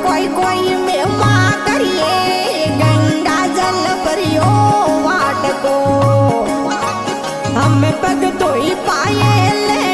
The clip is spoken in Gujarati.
કોઈ કોઈ મેમાં કરીએ ગંગા જલ ભર્યો વાટકો અમે પગ ધોઈ પાયે લે